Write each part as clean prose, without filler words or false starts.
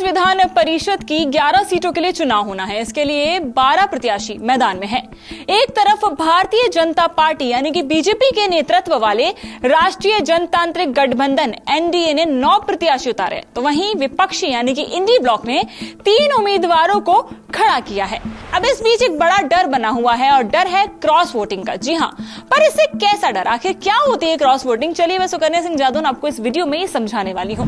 विधान परिषद की 11 सीटों के लिए चुनाव होना है। इसके लिए 12 प्रत्याशी मैदान में हैं। एक तरफ भारतीय जनता पार्टी यानी कि बीजेपी के नेतृत्व वाले राष्ट्रीय जनतांत्रिक गठबंधन एनडीए ने 9 प्रत्याशी उतारे, तो वहीं विपक्षी यानी कि इंडी ब्लॉक ने 3 उम्मीदवारों को खड़ा किया है। अब इस बीच एक बड़ा डर बना हुआ है और डर है क्रॉस वोटिंग का। जी हां, पर इससे कैसा डर, आखिर क्या होती है क्रॉस वोटिंग? चलिए मैं सुकन्या सिंह जादौन आपको इस वीडियो में समझाने वाली हूं।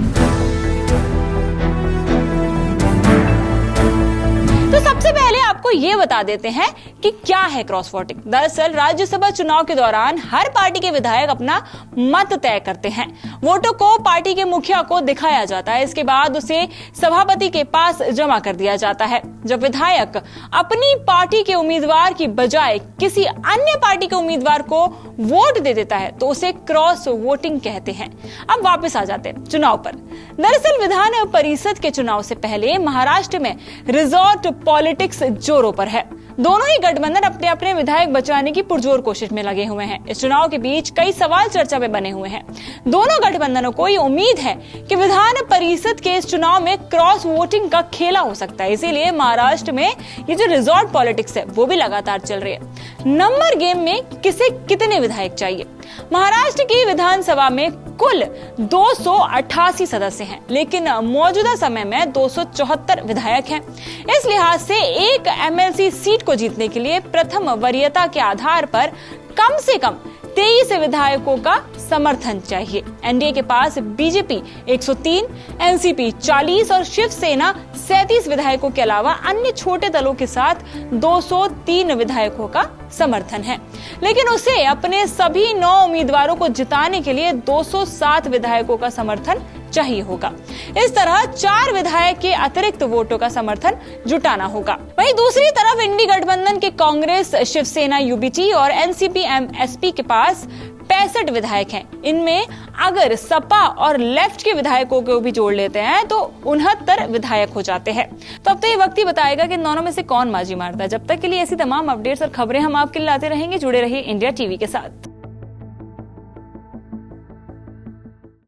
तो सबसे पहले आपको यह बता देते हैं कि क्या है क्रॉस वोटिंग। दरअसल राज्यसभा चुनाव के दौरान हर पार्टी के विधायक अपना मत तय करते हैं। वोटों को पार्टी के मुखिया को दिखाया जाता है, इसके बाद उसे सभापति के पास जमा कर दिया जाता है। जब विधायक अपनी पार्टी के उम्मीदवार की बजाय किसी अन्य पार्टी के उम्मीदवार को वोट दे देता है तो उसे क्रॉस वोटिंग कहते हैं। अब वापस आ जाते हैं चुनाव पर। दरअसल विधान परिषद के चुनाव से पहले महाराष्ट्र में रिजॉर्ट पॉलिटिक्स जोरों पर है। दोनों ही गठबंधन अपने अपने विधायक बचाने की पुरजोर कोशिश में लगे हुए हैं। इस चुनाव के बीच कई सवाल चर्चा में बने हुए हैं। दोनों गठबंधनों को ये उम्मीद है कि विधान परिषद के इस चुनाव में क्रॉस वोटिंग का खेला हो सकता है। इसीलिए महाराष्ट्र में ये जो रिजॉर्ट पॉलिटिक्स है वो भी लगातार चल रही है। नंबर गेम में किसे कितने विधायक चाहिए। महाराष्ट्र की विधानसभा में कुल 288 सदस्य हैं, लेकिन मौजूदा समय में 274 विधायक हैं। इस लिहाज से एक एमएलसी सीट को जीतने के लिए प्रथम वरीयता के आधार पर कम से कम 23 विधायकों का समर्थन चाहिए। एनडीए के पास बीजेपी 103, एनसीपी 40 और शिवसेना 37 विधायकों के अलावा अन्य छोटे दलों के साथ 203 विधायकों का समर्थन है। लेकिन उसे अपने सभी 9 उम्मीदवारों को जिताने के लिए 207 विधायकों का समर्थन चाहिए होगा। इस तरह 4 विधायक के अतिरिक्त वोटों का समर्थन जुटाना होगा। वहीं दूसरी तरफ इंडी गठबंधन के कांग्रेस, शिवसेना यूबीटी और एनसीपी एमएसपी के पास 65 विधायक हैं। इनमें अगर सपा और लेफ्ट के विधायकों को भी जोड़ लेते हैं तो 69 विधायक हो जाते हैं। तो अब तो ये वक्त ही बताएगा कि इन दोनों में से कौन बाजी मारता है। जब तक के लिए ऐसी तमाम अपडेट्स और खबरें हम आपके लिए लाते रहेंगे। जुड़े रहिए इंडिया टीवी के साथ।